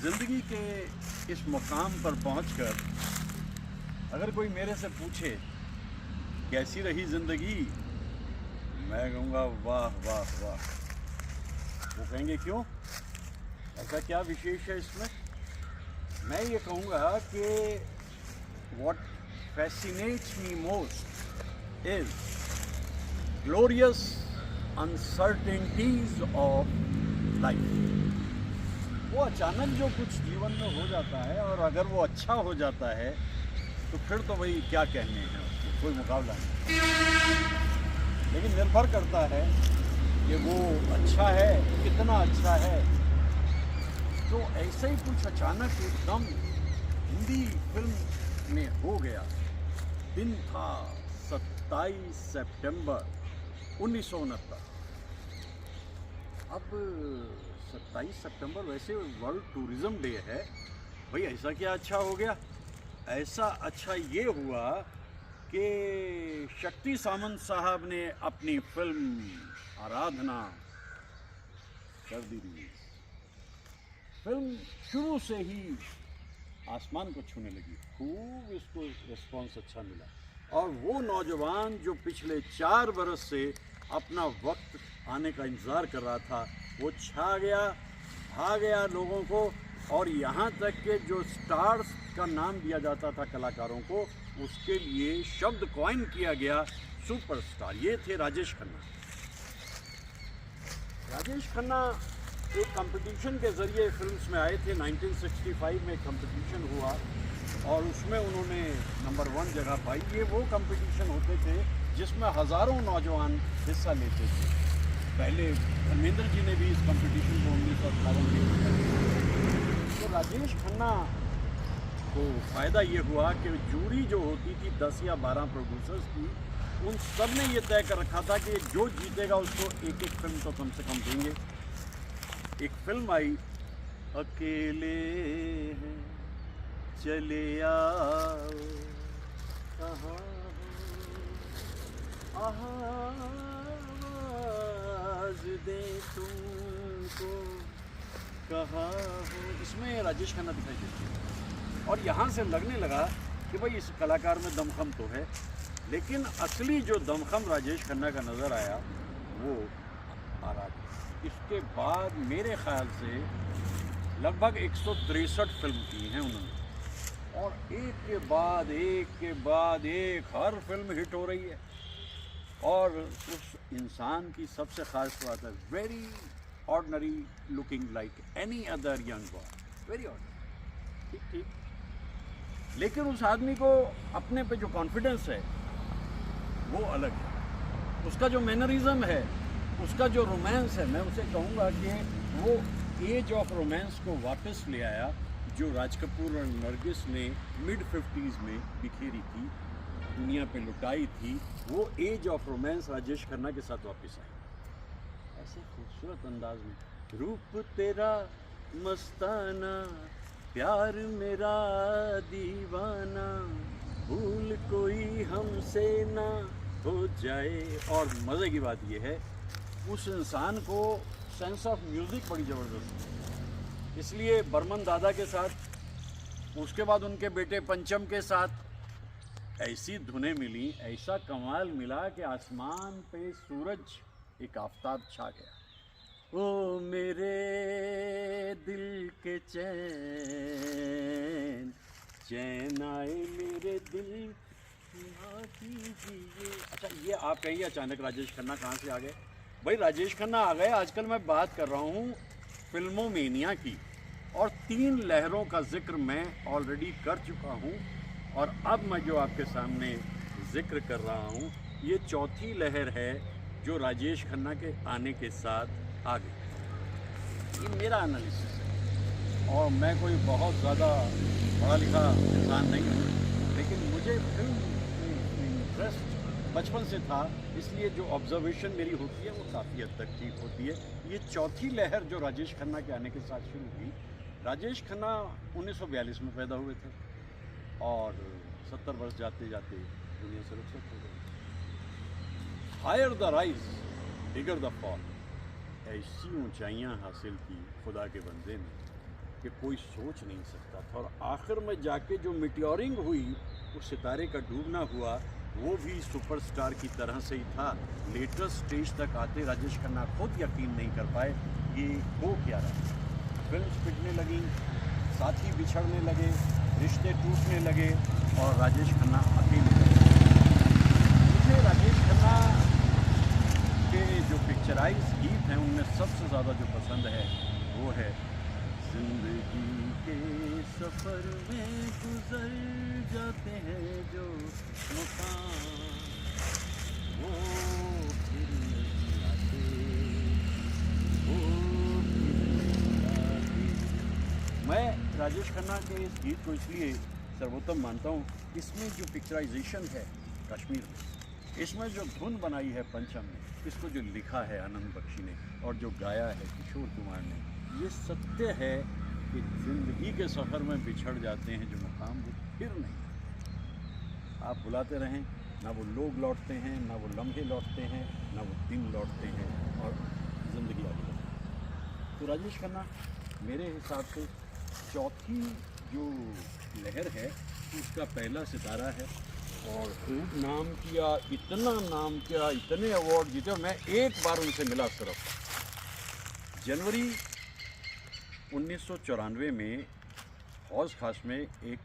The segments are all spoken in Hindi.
ज़िंदगी के इस मुकाम पर पहुंचकर अगर कोई मेरे से पूछे कैसी रही ज़िंदगी, मैं कहूँगा वाह वाह वाह। वो कहेंगे क्यों, ऐसा क्या विशेष है इसमें? मैं ये कहूँगा कि what fascinates me most is glorious uncertainties of life। वो अचानक जो कुछ जीवन में हो जाता है और अगर वो अच्छा हो जाता है तो फिर तो भाई क्या कहने हैं, उसको कोई मुकाबला नहीं। लेकिन निर्भर करता है कि वो अच्छा है, कितना अच्छा है। तो ऐसे ही कुछ अचानक एकदम हिंदी फिल्म में हो गया। दिन था 27 सितंबर 1969। अब 27 सितंबर वैसे वर्ल्ड टूरिज़्म डे है भाई। ऐसा क्या अच्छा हो गया? ऐसा अच्छा ये हुआ कि शक्ति सामंत साहब ने अपनी फिल्म आराधना कर दी रिलीज। फिल्म शुरू से ही आसमान को छूने लगी, खूब इसको रिस्पॉन्स अच्छा मिला। और वो नौजवान जो पिछले 4 बरस से अपना वक्त आने का इंतज़ार कर रहा था, वो छा गया, भा गया लोगों को। और यहाँ तक कि जो स्टार्स का नाम दिया जाता था कलाकारों को, उसके लिए शब्द कॉइन किया गया सुपरस्टार। ये थे राजेश खन्ना। राजेश खन्ना एक कंपटीशन के ज़रिए फिल्म्स में आए थे। 1965 में कंपटीशन हुआ और उसमें उन्होंने नंबर 1 जगह पाई। ये वो कंपटीशन होते थे जिसमें हज़ारों नौजवान हिस्सा लेते थे। पहले धर्मेंद्र जी ने भी इस कंपटीशन को 1958 में। तो राजेश खन्ना को फ़ायदा ये हुआ कि जूरी जो होती थी 10 या 12 प्रोड्यूसर्स की, उन सब ने ये तय कर रखा था कि जो जीतेगा उसको एक एक फिल्म तो कम से कम देंगे। एक फिल्म आई, अकेले हैं चले आओ कहाँ आवाज़ दे तुमको कहाँ हो। इसमें राजेश खन्ना दिखाई देती है और यहाँ से लगने लगा कि भाई इस कलाकार में दमखम तो है। लेकिन असली जो दमखम राजेश खन्ना का नज़र आया वो आराधना। इसके बाद मेरे ख्याल से लगभग 163 फिल्म की हैं उन्होंने, और एक के बाद एक हर फिल्म हिट हो रही है। और उस इंसान की सबसे ख़ास बात है, very ordinary, looking like any other young boy, very ordinary, ठीक ठीक। लेकिन उस आदमी को अपने पे जो कॉन्फिडेंस है वो अलग है। उसका जो मैनरिज्म है, उसका जो रोमांस है, मैं उसे कहूँगा कि वो एज ऑफ रोमांस को वापस ले आया जो राज कपूर और नरगिस ने मिड 50s में बिखेरी थी, दुनिया पे लुटाई थी। वो age of romance Rajesh Khanna के साथ वापस आई, ऐसे खूबसूरत अंदाज में। रूप तेरा मस्ताना, प्यार मेरा दीवाना, भूल कोई हमसे ना हो जाए। और मज़े की बात यह है, उस इंसान को सेंस ऑफ म्यूज़िक बड़ी ज़बरदस्त है। इसलिए बर्मन दादा के साथ, उसके बाद उनके बेटे पंचम के साथ ऐसी धुनें मिली, ऐसा कमाल मिला कि आसमान पे सूरज एक आफताब छा गया। ओ मेरे दिल के चैन, चैन आए मेरे दिल ना कीजिए। अच्छा, ये आप कहिए अचानक राजेश खन्ना कहाँ से आ गए? भाई राजेश खन्ना आ गए। आजकल मैं बात कर रहा हूँ फिल्मों मेनिया की, और 3 लहरों का जिक्र मैं ऑलरेडी कर चुका हूँ। और अब मैं जो आपके सामने जिक्र कर रहा हूँ, ये 4थी लहर है जो राजेश खन्ना के आने के साथ आ गई। ये मेरा एनालिसिस है, और मैं कोई बहुत ज़्यादा पढ़ा लिखा इंसान नहीं हूँ, लेकिन मुझे फिल्म में इंटरेस्ट बचपन से था। इसलिए जो ऑब्जर्वेशन मेरी होती है वो काफ़ी हद तक ठीक होती है। ये 4थी लहर जो राजेश खन्ना के आने के साथ शुरू हुई। राजेश खन्ना 1942 में पैदा हुए थे और 70 वर्ष जाते जाते दुनिया से रुखसत हो गए। Higher the rise bigger the fall, ऐसी ऊंचाइयां हासिल की खुदा के बंदे ने कि कोई सोच नहीं सकता था। और आखिर में जाके जो मिटियोरिंग हुई, उस सितारे का डूबना हुआ, वो भी सुपरस्टार की तरह से ही था। लेटेस्ट स्टेज तक आते राजेश खन्ना खुद यकीन नहीं कर पाए ये हो क्या रहा। फिल्म पिटने लगी, साथी बिछड़ने लगे, रिश्ते टूटने लगे और राजेश खन्ना अकेले रहे। मुझे राजेश खन्ना के जो पिक्चराइज गीत हैं उनमें सबसे ज़्यादा जो पसंद है वो है जिंदगी के सफ़र में गुजर जाते हैं जो मकान, वो फिर नहीं आते, वो फिर नहीं आते। मैं राजेश खन्ना के इस गीत को इसलिए सर्वोत्तम मानता हूँ, इसमें जो पिक्चराइजेशन है कश्मीर में, इसमें जो धुन बनाई है पंचम ने, इसको जो लिखा है आनंद बख्शी ने और जो गाया है किशोर कुमार ने, ये सत्य है कि ज़िंदगी के सफ़र में बिछड़ जाते हैं जो मुकाम वो फिर नहीं। आप बुलाते रहें, ना वो लोग लौटते हैं, ना वो लम्हे लौटते हैं, ना वो दिन लौटते हैं और ज़िंदगी आगे बढ़ती है। तो राजेश खन्ना मेरे हिसाब से चौथी जो लहर है उसका पहला सितारा है और खूब नाम किया, इतना नाम किया, इतने अवार्ड जीते। मैं एक बार उनसे मिला सिर्फ जनवरी 1994 में हौज खास में एक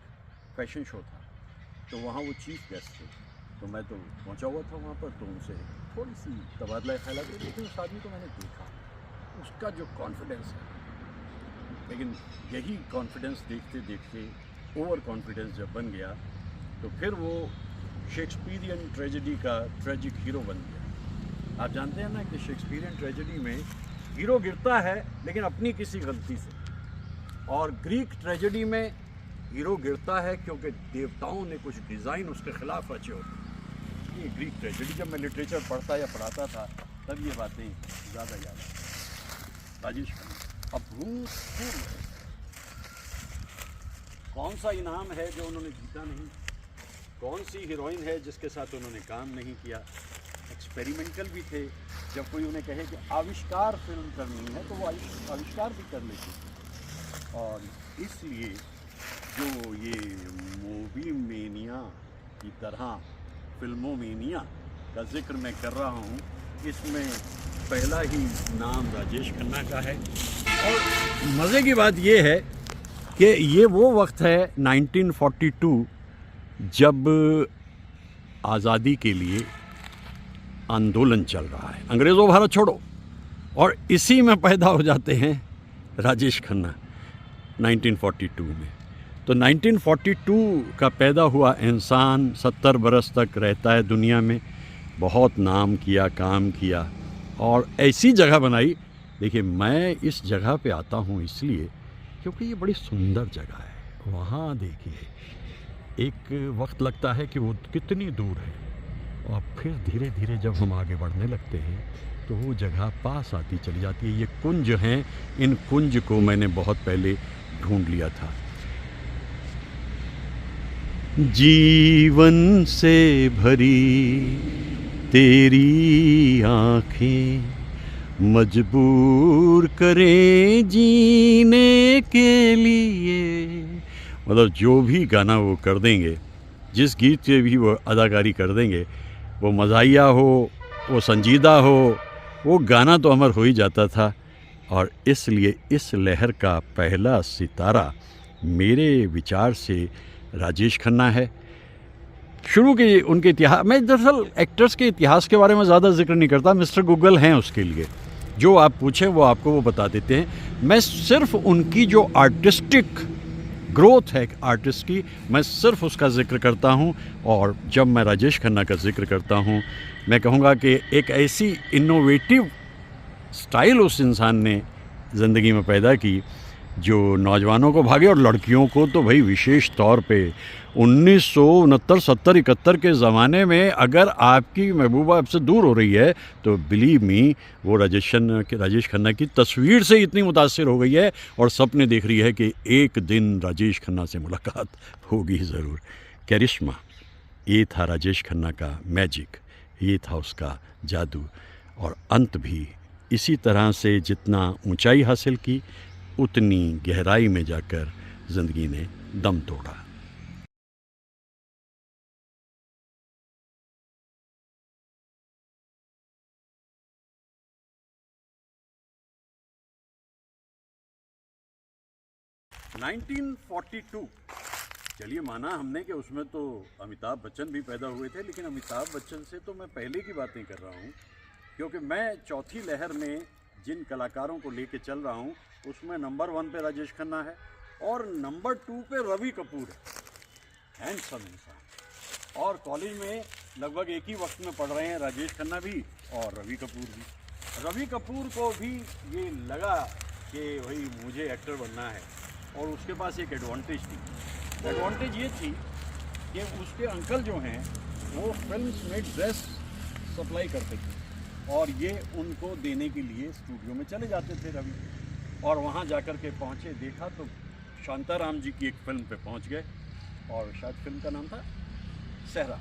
फैशन शो था, तो वहाँ वो चीफ गेस्ट थे, तो मैं तो पहुँचा हुआ था वहाँ पर, तो उनसे थोड़ी सी तबादला ख्यालात हुई। लेकिन उस आदमी को मैंने देखा, उसका जो कॉन्फिडेंस है, लेकिन यही कॉन्फिडेंस देखते देखते ओवर कॉन्फिडेंस जब बन गया तो फिर वो शेक्सपियरियन ट्रेजेडी का ट्रेजिक हीरो बन गया। आप जानते हैं ना कि शेक्सपियरियन ट्रेजेडी में हीरो गिरता है लेकिन अपनी किसी गलती से, और ग्रीक ट्रेजेडी में हीरो गिरता है क्योंकि देवताओं ने कुछ डिज़ाइन उसके खिलाफ रचे होते। ये ग्रीक ट्रेजेडी जब मैं लिटरेचर पढ़ता या पढ़ाता था तब ये बातें ज़्यादा याद आती। राजेश खन्ना अभूतपूर्व, कौन सा इनाम है जो उन्होंने जीता नहीं, कौन सी हीरोइन है जिसके साथ उन्होंने काम नहीं किया। एक्सपेरिमेंटल भी थे, जब कोई उन्हें कहे कि आविष्कार फिल्म करनी है तो वो आविष्कार भी कर लेते थे। और इसलिए जो ये मूवी मेनिया की तरह फिल्मों मेनिया का जिक्र मैं कर रहा हूँ, इसमें पहला ही नाम राजेश खन्ना का है। और मज़े की बात ये है कि ये वो वक्त है 1942 जब आज़ादी के लिए आंदोलन चल रहा है, अंग्रेज़ों भारत छोड़ो, और इसी में पैदा हो जाते हैं राजेश खन्ना 1942 में। तो 1942 का पैदा हुआ इंसान 70 बरस तक रहता है दुनिया में, बहुत नाम किया, काम किया और ऐसी जगह बनाई। देखिए, मैं इस जगह पे आता हूँ इसलिए क्योंकि ये बड़ी सुंदर जगह है। वहाँ देखिए, एक वक्त लगता है कि वो कितनी दूर है, और फिर धीरे धीरे जब हम आगे बढ़ने लगते हैं तो वो जगह पास आती चली जाती है। ये कुंज हैं, इन कुंज को मैंने बहुत पहले ढूंढ लिया था। जीवन से भरी तेरी आँखें मजबूर करें जीने के लिए। मतलब जो भी गाना वो कर देंगे, जिस गीत से भी वो अदाकारी कर देंगे, वो मज़ाहिया हो, वो संजीदा हो, वो गाना तो अमर हो ही जाता था। और इसलिए इस लहर का पहला सितारा मेरे विचार से राजेश खन्ना है। शुरू के उनके इतिहास, मैं दरअसल एक्टर्स के इतिहास के बारे में ज़्यादा जिक्र नहीं करता, मिस्टर गूगल हैं उसके लिए, जो आप पूछें वो आपको वो बता देते हैं। मैं सिर्फ उनकी जो आर्टिस्टिक ग्रोथ है आर्टिस्ट की, मैं सिर्फ उसका जिक्र करता हूँ। और जब मैं राजेश खन्ना का जिक्र करता हूँ, मैं कहूँगा कि एक ऐसी इनोवेटिव स्टाइल उस इंसान ने ज़िंदगी में पैदा की जो नौजवानों को भागे, और लड़कियों को तो भाई विशेष तौर पे 1969, 70, 71 के ज़माने में अगर आपकी महबूबा आपसे दूर हो रही है तो बिलीव मी, वो राजेश खन्ना की तस्वीर से इतनी मुतासिर हो गई है और सपने देख रही है कि एक दिन राजेश खन्ना से मुलाकात होगी ज़रूर। करिश्मा, ये था राजेश खन्ना का मैजिक, ये था उसका जादू। और अंत भी इसी तरह से जितना ऊंचाई हासिल की, उतनी गहराई में जाकर ज़िंदगी ने दम तोड़ा। नाइनटीन 42, चलिए माना हमने कि उसमें तो अमिताभ बच्चन भी पैदा हुए थे, लेकिन अमिताभ बच्चन से तो मैं पहले की बातें कर रहा हूँ, क्योंकि मैं चौथी लहर में जिन कलाकारों को लेके चल रहा हूँ उसमें नंबर 1 पे राजेश खन्ना है और नंबर 2 पे रवि कपूर है। हैंडसम इंसान। और कॉलेज में लगभग एक ही वक्त में पढ़ रहे हैं राजेश खन्ना भी और रवि कपूर भी। रवि कपूर को भी ये लगा कि भाई मुझे एक्टर बनना है, और उसके पास एक एडवांटेज थी। एडवांटेज ये थी कि उसके अंकल जो हैं वो फिल्म्स में ड्रेस सप्लाई करते थे, और ये उनको देने के लिए स्टूडियो में चले जाते थे रवि। और वहाँ जाकर के पहुँचे, देखा तो शांताराम जी की एक फिल्म पे पहुँच गए, और शायद फिल्म का नाम था सहरा।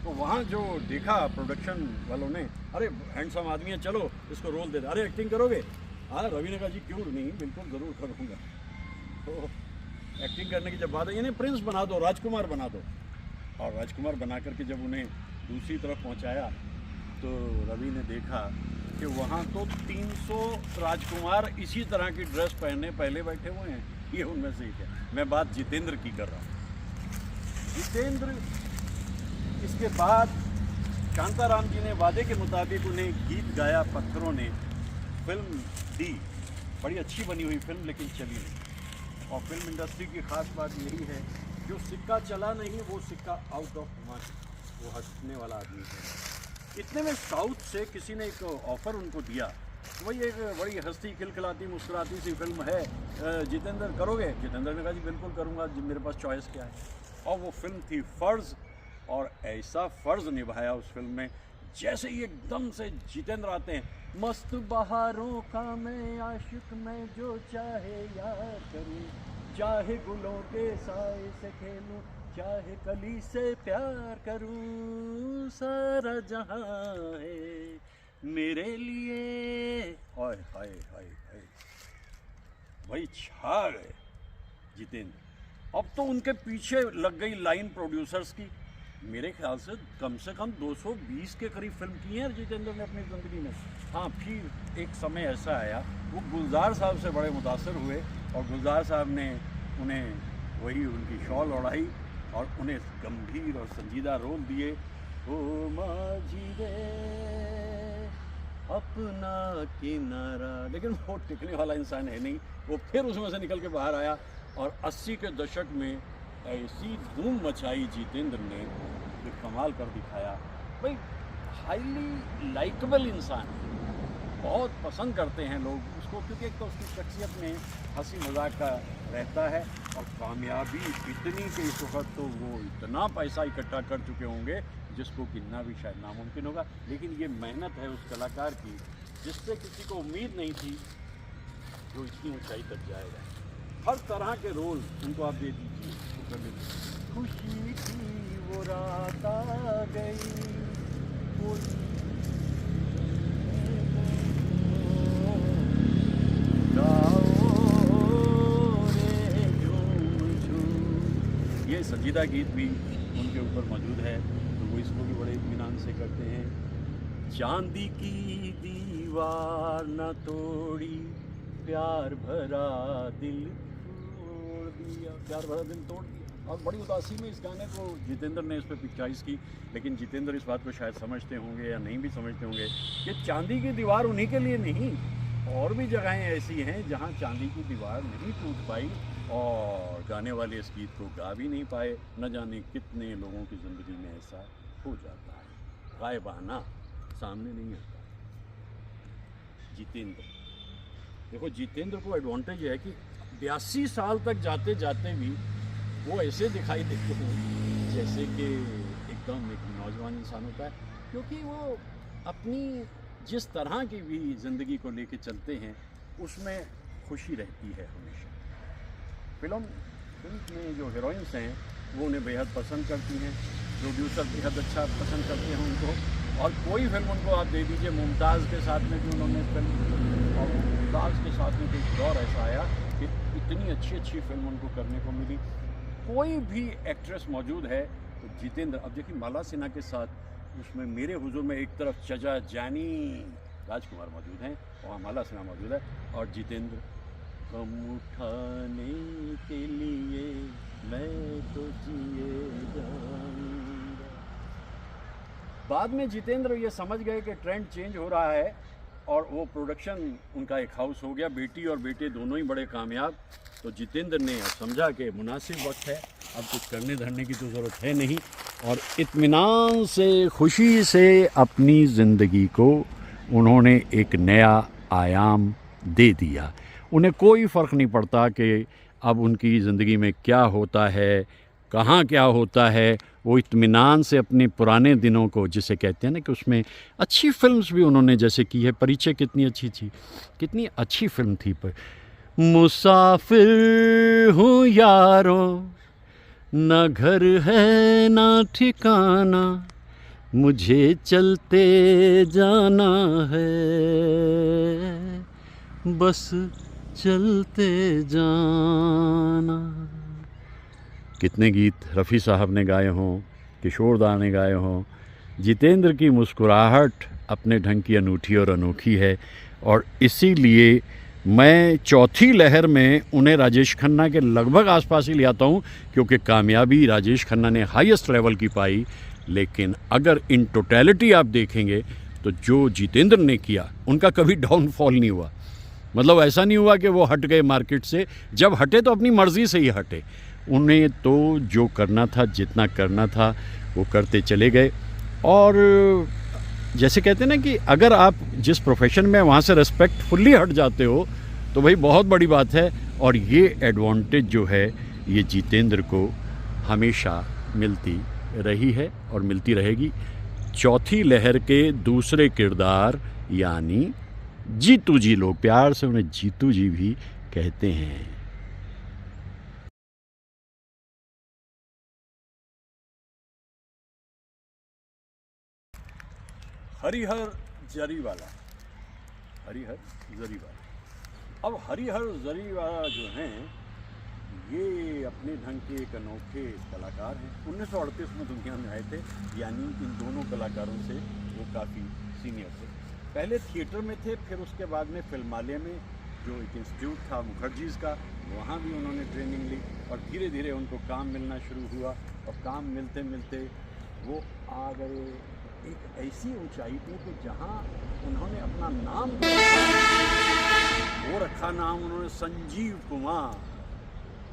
तो वहाँ जो देखा प्रोडक्शन वालों ने, अरे हैंडसम आदमी है, चलो इसको रोल दे दे। अरे एक्टिंग करोगे? हाँ, रवि ने कहा जी क्यों नहीं, बिल्कुल ज़रूर करूँगा। तो एक्टिंग करने की जब बात है, यानी प्रिंस बना दो, राजकुमार बना दो। और राजकुमार बना करके जब उन्हें दूसरी तरफ पहुंचाया तो रवि ने देखा कि वहाँ तो 300 राजकुमार इसी तरह की ड्रेस पहने पहले बैठे हुए हैं। ये उनमें से एक है। मैं बात जितेंद्र की कर रहा हूँ। जितेंद्र, इसके बाद शांताराम जी ने वादे के मुताबिक उन्हें गीत गाया पत्थरों ने, फिल्म दी। बड़ी अच्छी बनी हुई फिल्म, लेकिन चली नहीं। और फिल्म इंडस्ट्री की ख़ास बात यही है, जो सिक्का चला नहीं वो सिक्का आउट ऑफ मार्केट, वो हंसने वाला आदमी है। इतने में साउथ से किसी ने एक ऑफ़र उनको दिया, तो वही एक बड़ी हंसती खिलखिलाती मुस्कुराती सी फिल्म है, जितेंद्र करोगे? जितेंद्र ने कहा जी बिल्कुल करूँगा, मेरे पास चॉइस क्या है। और वो फिल्म थी फ़र्ज़, और ऐसा फ़र्ज़ निभाया उस फिल्म में, जैसे ही एकदम से जितेंद्र आते हैं, मस्त बहारों का मैं आशिक, मैं जो चाहे यार करूं, चाहे गुलों के साए से खेलूं, चाहे कली से प्यार करूं, सारा जहां है मेरे लिए। हाय हाय हाय हाय, वही छा गए जितेंद्र। अब तो उनके पीछे लग गई लाइन प्रोड्यूसर्स की। मेरे ख्याल से कम 220 के करीब फिल्म की है जितेंद्र ने अपनी ज़िंदगी में। हाँ, फिर एक समय ऐसा आया, वो गुलजार साहब से बड़े मुतासर हुए, और गुलजार साहब ने उन्हें वही उनकी शॉल ओढ़ाई और उन्हें गंभीर और संजीदा रोल दिए। ओ माझी रे अपना किनारा, लेकिन वो टिकने वाला इंसान है नहीं। वो फिर उसमें से निकल के बाहर आया, और 80 के दशक में ऐसी धूम मचाई जितेंद्र ने, जो कमाल कर दिखाया। भाई हाईली लाइकेबल इंसान है, बहुत पसंद करते हैं लोग उसको, क्योंकि एक तो उसकी शख्सियत में हंसी मजाक का रहता है, और कामयाबी इतनी कि इस वक्त तो वो इतना पैसा इकट्ठा कर चुके होंगे जिसको गिनना भी शायद नामुमकिन होगा। लेकिन ये मेहनत है उस कलाकार की, जिससे किसी को उम्मीद नहीं थी जो इतनी ऊंचाई तक जाएगा। हर तरह के रोल उनको आप दे दीजिए, खुशी की वो रात आ गई, ये संजीदा गीत भी उनके ऊपर मौजूद है, तो वो इसको भी बड़े इत्मीनान से करते हैं। चांदी की दीवार न तोड़ी, प्यार भरा दिल तोड़ दिया, प्यार भरा दिल तोड़ दिया। और बड़ी उदासी में इस गाने को जितेंद्र ने इस पर पिक्चराइज़ की, लेकिन जितेंद्र इस बात को शायद समझते होंगे या नहीं भी समझते होंगे कि चांदी की दीवार उन्हीं के लिए नहीं, और भी जगहें ऐसी हैं जहां चांदी की दीवार नहीं टूट पाई, और गाने वाले इस गीत को गा भी नहीं पाए। न जाने कितने लोगों की ज़िंदगी में ऐसा हो जाता है, गायबाना सामने नहीं आता। जितेंद्र, देखो जितेंद्र को एडवांटेज है कि 82 साल तक जाते जाते भी वो ऐसे दिखाई देते हैं जैसे कि एकदम एक नौजवान इंसान होता है, क्योंकि वो अपनी जिस तरह की भी ज़िंदगी को लेके चलते हैं उसमें खुशी रहती है हमेशा। फिल्म में जो हीरोइंस हैं वो उन्हें बेहद पसंद करती हैं, प्रोड्यूसर बेहद अच्छा पसंद करते हैं उनको, और कोई फिल्म उनको आप दे दीजिए, मुमताज़ के साथ में भी उन्होंने फिल्म, और मुमताज़ के साथ में कोई दौर ऐसा आया कि इतनी अच्छी अच्छी फिल्म उनको करने को मिली। कोई भी एक्ट्रेस मौजूद है तो जितेंद्र, अब देखिए माला सिन्हा के साथ उसमें मेरे हुजूर में एक तरफ चचा जानी राजकुमार मौजूद हैं और माला सिन्हा मौजूद है, और जितेंद्र गम उठाने के लिए मैं तो जिए जाऊंगा। बाद में जितेंद्र ये समझ गए कि ट्रेंड चेंज हो रहा है और वो प्रोडक्शन उनका एक हाउस हो गया, बेटी और बेटे दोनों ही बड़े कामयाब। तो जितेंद्र ने समझा कि मुनासिब वक्त है, अब कुछ करने धरने की तो ज़रूरत है नहीं, और इत्मीनान से खुशी से अपनी ज़िंदगी को उन्होंने एक नया आयाम दे दिया। उन्हें कोई फ़र्क नहीं पड़ता कि अब उनकी ज़िंदगी में क्या होता है, कहाँ क्या होता है। वो इत्मीनान से अपने पुराने दिनों को, जिसे कहते हैं ना कि उसमें अच्छी फिल्म्स भी उन्होंने जैसे की है, परिचय कितनी अच्छी थी, कितनी अच्छी फिल्म थी। पर मुसाफिर हूँ यारों, न घर है न ठिकाना, मुझे चलते जाना है, बस चलते जाना। कितने गीत रफ़ी साहब ने गाए हों, किशोर दा ने गाए हों। जितेंद्र की मुस्कुराहट अपने ढंग की अनूठी और अनोखी है, और इसीलिए मैं चौथी लहर में उन्हें राजेश खन्ना के लगभग आसपास ही ले आता हूँ, क्योंकि कामयाबी राजेश खन्ना ने हाईएस्ट लेवल की पाई। लेकिन अगर इन टोटलिटी आप देखेंगे तो जो जितेंद्र ने किया, उनका कभी डाउनफॉल नहीं हुआ। मतलब ऐसा नहीं हुआ कि वो हट गए मार्केट से, जब हटे तो अपनी मर्ज़ी से ही हटे। उन्हें तो जो करना था, जितना करना था, वो करते चले गए। और जैसे कहते हैं ना कि अगर आप जिस प्रोफेशन में वहाँ से रिस्पेक्टफुली हट जाते हो तो भाई बहुत बड़ी बात है। और ये एडवांटेज जो है ये जितेंद्र को हमेशा मिलती रही है और मिलती रहेगी। चौथी लहर के दूसरे किरदार यानी जीतू जी, लोग प्यार से उन्हें जीतू जी भी कहते हैं। हरिहर जरीवाला, हरिहर जरीवाला। अब हरिहर जरीवाला जो हैं ये अपने ढंग के एक अनोखे कलाकार हैं। 1938 में दुनिया में आए थे, यानी इन दोनों कलाकारों से वो काफ़ी सीनियर थे। पहले थिएटर में थे, फिर उसके बाद में फिल्मालय में जो एक इंस्टीट्यूट था मुखर्जीज़ का, वहाँ भी उन्होंने ट्रेनिंग ली, और धीरे धीरे उनको काम मिलना शुरू हुआ, और काम मिलते मिलते वो आ गए एक ऐसी ऊंचाई पे कि जहाँ उन्होंने अपना नाम वो रखा, नाम उन्होंने संजीव कुमार।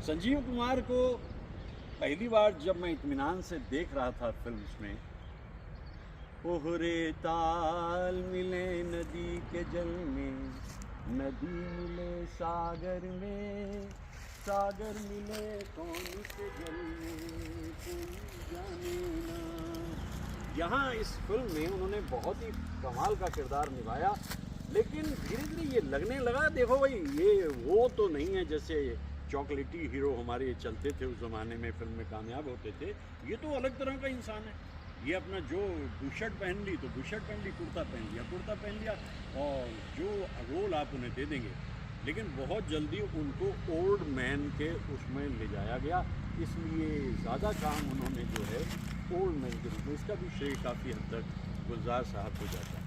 संजीव कुमार को पहली बार जब मैं इत्मीनान से देख रहा था फिल्म्स में, ओहरे ताल मिले नदी के जल में, नदी मिले सागर में, सागर मिले कौन से जल में, कोई जाने ना। यहाँ इस फिल्म में उन्होंने बहुत ही कमाल का किरदार निभाया। लेकिन धीरे धीरे ये लगने लगा, देखो भाई ये वो तो नहीं है जैसे चॉकलेटी हीरो हमारे चलते थे उस ज़माने में, फिल्म में कामयाब होते थे। ये तो अलग तरह का इंसान है। ये अपना जो बुशर्ट पहन ली तो बुशर्ट पहन ली, कुर्ता पहन लिया कुर्ता पहन लिया, और जो रोल आप उन्हें दे देंगे। लेकिन बहुत जल्दी उनको ओल्ड मैन के उसमें ले जाया गया, इसलिए ज़्यादा काम उन्होंने जो है ओल्ड मैन के रूप में, इसका भी श्रेय काफ़ी हद तक गुलजार साहब को जाता है।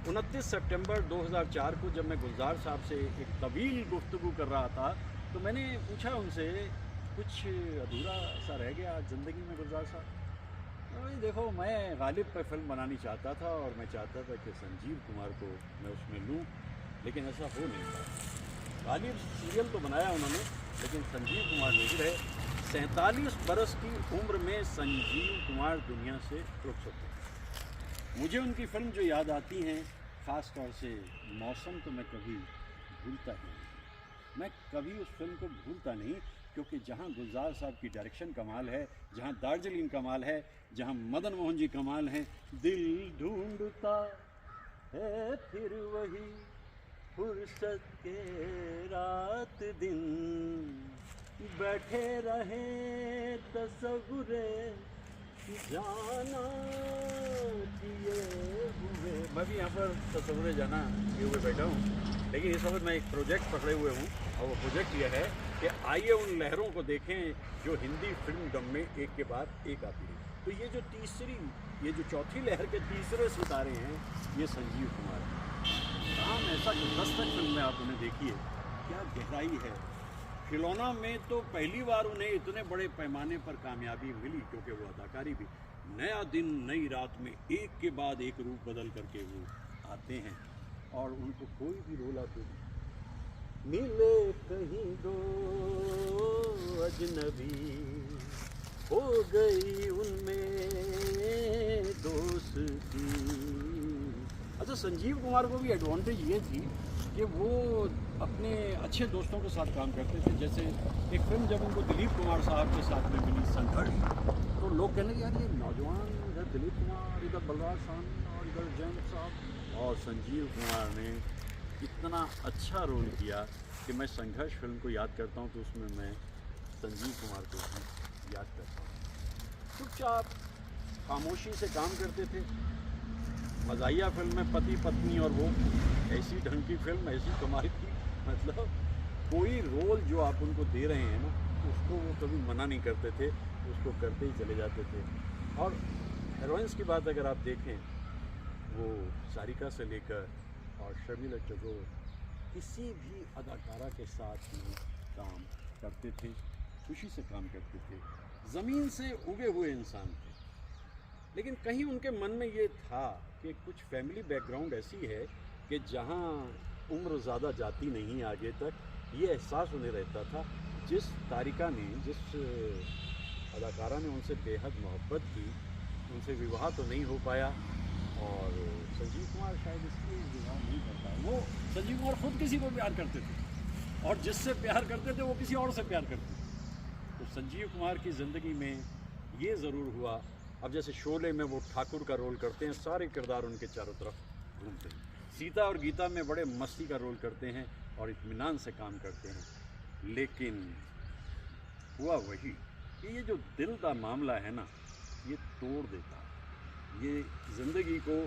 29 सितंबर 2004 को जब मैं गुलजार साहब से एक तवील गुफ्तगू कर रहा था तो मैंने पूछा उनसे, कुछ अधूरा सा रह गया ज़िंदगी में गुलजार साहब? भाई देखो, मैं गालिब पर फिल्म बनानी चाहता था और मैं चाहता था कि संजीव कुमार को मैं उसमें लूँ, लेकिन ऐसा हो नहीं पाया। गालिब सीरियल तो बनाया उन्होंने, लेकिन संजीव कुमार नहीं रहे। 47 बरस की उम्र में संजीव कुमार दुनिया से रुखसत हुए। मुझे उनकी फिल्म जो याद आती हैं, ख़ास तौर से मौसम, तो मैं कभी भूलता ही नहीं। मैं कभी उस फिल्म को भूलता नहीं, क्योंकि जहाँ गुलजार साहब की डायरेक्शन कमाल है, जहाँ दार्जिलिंग कमाल है, जहाँ मदन मोहन जी कमाल हैं। दिल ढूंढता है फिर वही फुर्सत के रात दिन, बैठे रहे तसव्वुरे जाना किए हुए, मैं भी यहाँ पर तस्वुर जाना किए हुए बैठा हूँ, लेकिन इस वक्त मैं एक प्रोजेक्ट पकड़े हुए हूँ और वो प्रोजेक्ट यह है कि आइए उन लहरों को देखें जो हिंदी फिल्मडम में एक के बाद एक आती है। तो ये जो चौथी लहर के तीसरे सितारे हैं, ये संजीव कुमार हैं। काम ऐसा कि 10 तक फिल्म में आप उन्हें देखिए, क्या गहराई है। खिलौना में तो पहली बार उन्हें इतने बड़े पैमाने पर कामयाबी मिली, क्योंकि वो अदाकारी भी नया दिन नई रात में एक के बाद एक रूप बदल करके वो आते हैं और उनको कोई भी रोल आते मिले कहीं दो अजनबी हो गई उनमें दोस्ती। अच्छा, संजीव कुमार को भी एडवांटेज ये थी कि वो अपने अच्छे दोस्तों के साथ काम करते थे। जैसे एक फिल्म जब उनको दिलीप कुमार साहब के साथ में मिली संघर्ष, तो लोग कहने लगे यार ये नौजवान, इधर दिलीप कुमार, इधर बलराज साहनी और इधर जैन साहब, और संजीव कुमार ने इतना अच्छा रोल किया कि मैं संघर्ष फिल्म को याद करता हूँ तो उसमें मैं संजीव कुमार को भी याद करता हूँ। चुपचाप खामोशी से काम करते थे। मज़ाहिया फिल्म में पति पत्नी, और वो ऐसी ढंग की फिल्म, ऐसी कमाल की, मतलब कोई रोल जो आप उनको दे रहे हैं ना, उसको वो कभी मना नहीं करते थे, उसको करते ही चले जाते थे। और हीरोइंस की बात अगर आप देखें, वो सारिका से लेकर और शर्मिला टैगोर, किसी भी अदाकारा के साथ में काम करते थे, खुशी से काम करते थे, ज़मीन से उगे हुए इंसान थे। लेकिन कहीं उनके मन में ये था कि कुछ फैमिली बैकग्राउंड ऐसी है कि जहाँ उम्र ज़्यादा जाती नहीं आगे तक, ये एहसास उन्हें रहता था। जिस तारिका ने, जिस अदाकारा ने उनसे बेहद मोहब्बत की, उनसे विवाह तो नहीं हो पाया, और संजीव कुमार शायद इसलिए विवाह नहीं कर पाए। वो संजीव कुमार खुद किसी को प्यार करते थे, और जिससे प्यार करते थे वो किसी और से प्यार करते थे। तो संजीव कुमार की ज़िंदगी में ये ज़रूर हुआ, अब जैसे शोले में वो ठाकुर का रोल करते हैं, सारे किरदार उनके चारों तरफ घूमते हैं। सीता और गीता में बड़े मस्ती का रोल करते हैं और इत्मीनान से काम करते हैं। लेकिन हुआ वही कि ये जो दिल का मामला है ना, ये तोड़ देता है, ये ज़िंदगी को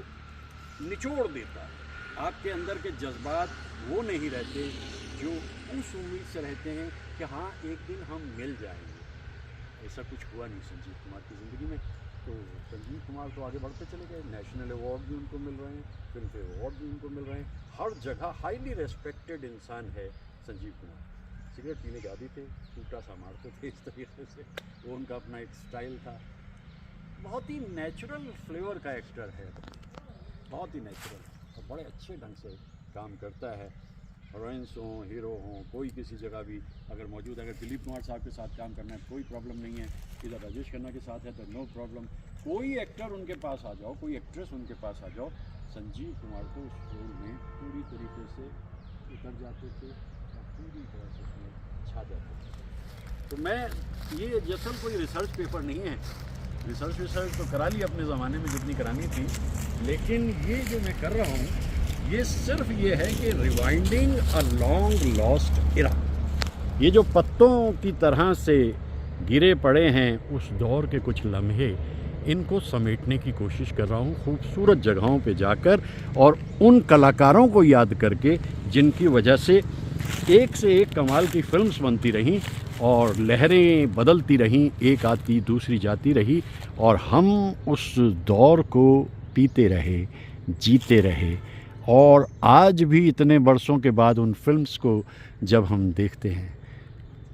निचोड़ देता है। आपके अंदर के जज्बात वो नहीं रहते जो उस उम्मीद से रहते हैं कि हाँ एक दिन हम मिल जाएंगे। ऐसा कुछ हुआ नहीं संजीव कुमार की ज़िंदगी में। तो संजीव कुमार तो आगे बढ़ते चले गए, नेशनल अवार्ड भी उनको मिल रहे हैं, फिल्म फेयर अवार्ड भी उनको मिल रहे हैं, हर जगह हाईली रेस्पेक्टेड इंसान है संजीव कुमार। सिगरेट पीने के आदी थे, टूटा सा मारते थे इस तरीके से, वो उनका अपना एक स्टाइल था। बहुत ही नेचुरल फ्लेवर का एक्टर है, बहुत ही नेचुरल, और बड़े अच्छे ढंग से काम करता है। हीरोइंस हों, हीरो हों, कोई किसी जगह भी अगर मौजूद है, अगर दिलीप कुमार साहब के साथ काम करना है कोई प्रॉब्लम नहीं है, इधर राजेश खन्ना के साथ है तो नो प्रॉब्लम। कोई एक्टर उनके पास आ जाओ, कोई एक्ट्रेस उनके पास आ जाओ, संजीव कुमार को उस रोल में पूरी तरीके से उतर जाते थे और पूरी तरह से उसमें छा जाते थे। तो मैं, ये जैसे कोई रिसर्च पेपर नहीं है, रिसर्च तो करा ली अपने ज़माने में जितनी करानी थी, लेकिन ये जो मैं कर रहा हूँ ये सिर्फ ये है कि रिवाइंडिंग अ लॉन्ग लॉस्ट इरा। ये जो पत्तों की तरह से गिरे पड़े हैं उस दौर के कुछ लम्हे, इनको समेटने की कोशिश कर रहा हूँ खूबसूरत जगहों पे जाकर, और उन कलाकारों को याद करके जिनकी वजह से एक से एक कमाल की फिल्म्स बनती रहीं और लहरें बदलती रहीं, एक आती दूसरी जाती रही, और हम उस दौर को पीते रहे, जीते रहे। और आज भी इतने बरसों के बाद उन फिल्म्स को जब हम देखते हैं,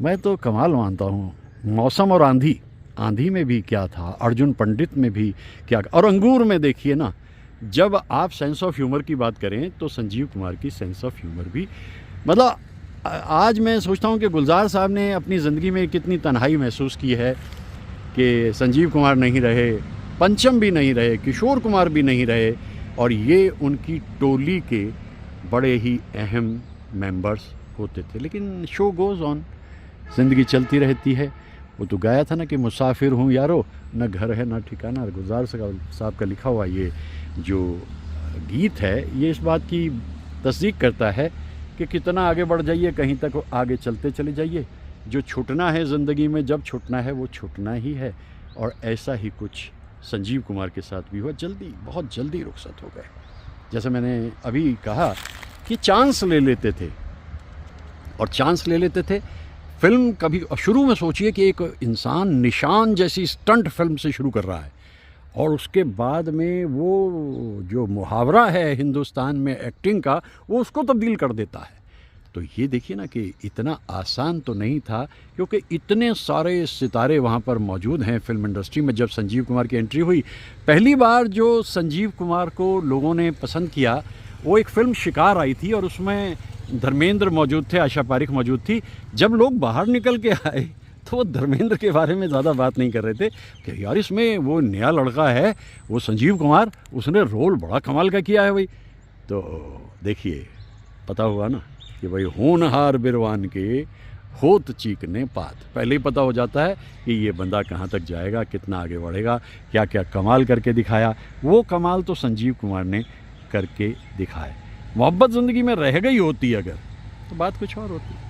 मैं तो कमाल मानता हूँ। मौसम और आंधी में भी क्या था, अर्जुन पंडित में भी क्या, और अंगूर में देखिए ना। जब आप सेंस ऑफ ह्यूमर की बात करें तो संजीव कुमार की सेंस ऑफ ह्यूमर भी, मतलब आज मैं सोचता हूँ कि गुलजार साहब ने अपनी ज़िंदगी में कितनी तन्हाई महसूस की है कि संजीव कुमार नहीं रहे, पंचम भी नहीं रहे, किशोर कुमार भी नहीं रहे, और ये उनकी टोली के बड़े ही अहम मेंबर्स होते थे। लेकिन शो गोज़ ऑन, ज़िंदगी चलती रहती है। वो तो गाया था ना कि मुसाफिर हूँ यारो, न घर है न ठिकाना। गुलजार साहब का लिखा हुआ ये जो गीत है, ये इस बात की तस्दीक करता है कि कितना आगे बढ़ जाइए, कहीं तक आगे चलते चले जाइए। जो छूटना है ज़िंदगी में, जब छूटना है वो छूटना ही है, और ऐसा ही कुछ संजीव कुमार के साथ भी हुआ, जल्दी, बहुत जल्दी रुखसत हो गए। जैसे मैंने अभी कहा कि चांस ले लेते थे, और चांस ले लेते थे। फिल्म कभी शुरू में सोचिए कि एक इंसान निशान जैसी स्टंट फिल्म से शुरू कर रहा है, और उसके बाद में वो जो मुहावरा है हिंदुस्तान में एक्टिंग का, वो उसको तब्दील कर देता है। तो ये देखिए ना कि इतना आसान तो नहीं था, क्योंकि इतने सारे सितारे वहाँ पर मौजूद हैं फिल्म इंडस्ट्री में। जब संजीव कुमार की एंट्री हुई, पहली बार जो संजीव कुमार को लोगों ने पसंद किया, वो एक फ़िल्म शिकार आई थी, और उसमें धर्मेंद्र मौजूद थे, आशा पारिक मौजूद थी। जब लोग बाहर निकल के आए तो वो धर्मेंद्र के बारे में ज़्यादा बात नहीं कर रहे थे कि यार इसमें वो नया लड़का है, वो संजीव कुमार, उसने रोल बड़ा कमाल का किया है भाई। तो देखिए, पता हुआ ना कि भाई होनहार बिरवान के होत चीकने पात, पहले ही पता हो जाता है कि ये बंदा कहाँ तक जाएगा, कितना आगे बढ़ेगा, क्या क्या कमाल करके दिखाया। वो कमाल तो संजीव कुमार ने करके दिखाए। मोहब्बत ज़िंदगी में रह गई होती अगर, तो बात कुछ और होती।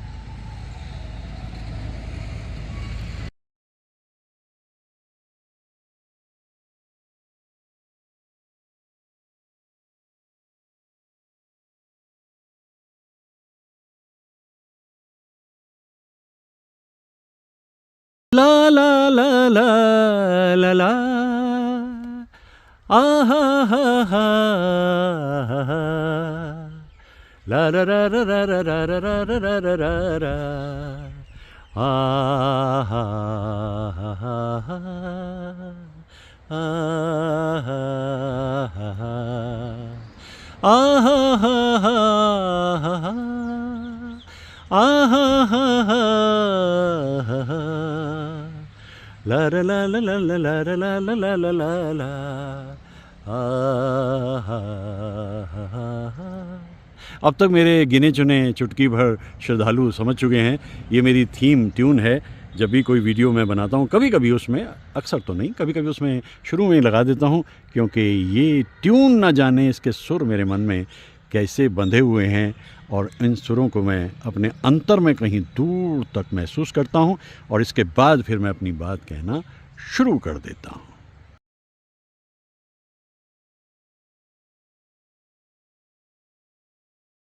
ला ला ला ला ला ला, आ हा हा हा, ला ला ला ला ला ला ला ला ला ला ला ला, आ हा हा हा हा, आ हा हा हा, आ हा हा हा हा, आ हा हा हा हा, ला ला ला ला ला ला ला ला ला ला ला ला ला, आ हा हा हा। अब तक मेरे गिने चुने चुटकी भर श्रद्धालु समझ चुके हैं, ये मेरी थीम ट्यून है। जब भी कोई वीडियो मैं बनाता हूँ, कभी कभी उसमें, अक्सर तो नहीं, कभी कभी उसमें शुरू में ही लगा देता हूँ, क्योंकि ये ट्यून ना जाने इसके सुर मेरे मन में कैसे बंधे हुए हैं, और इन सुरों को मैं अपने अंतर में कहीं दूर तक महसूस करता हूँ, और इसके बाद फिर मैं अपनी बात कहना शुरू कर देता हूँ।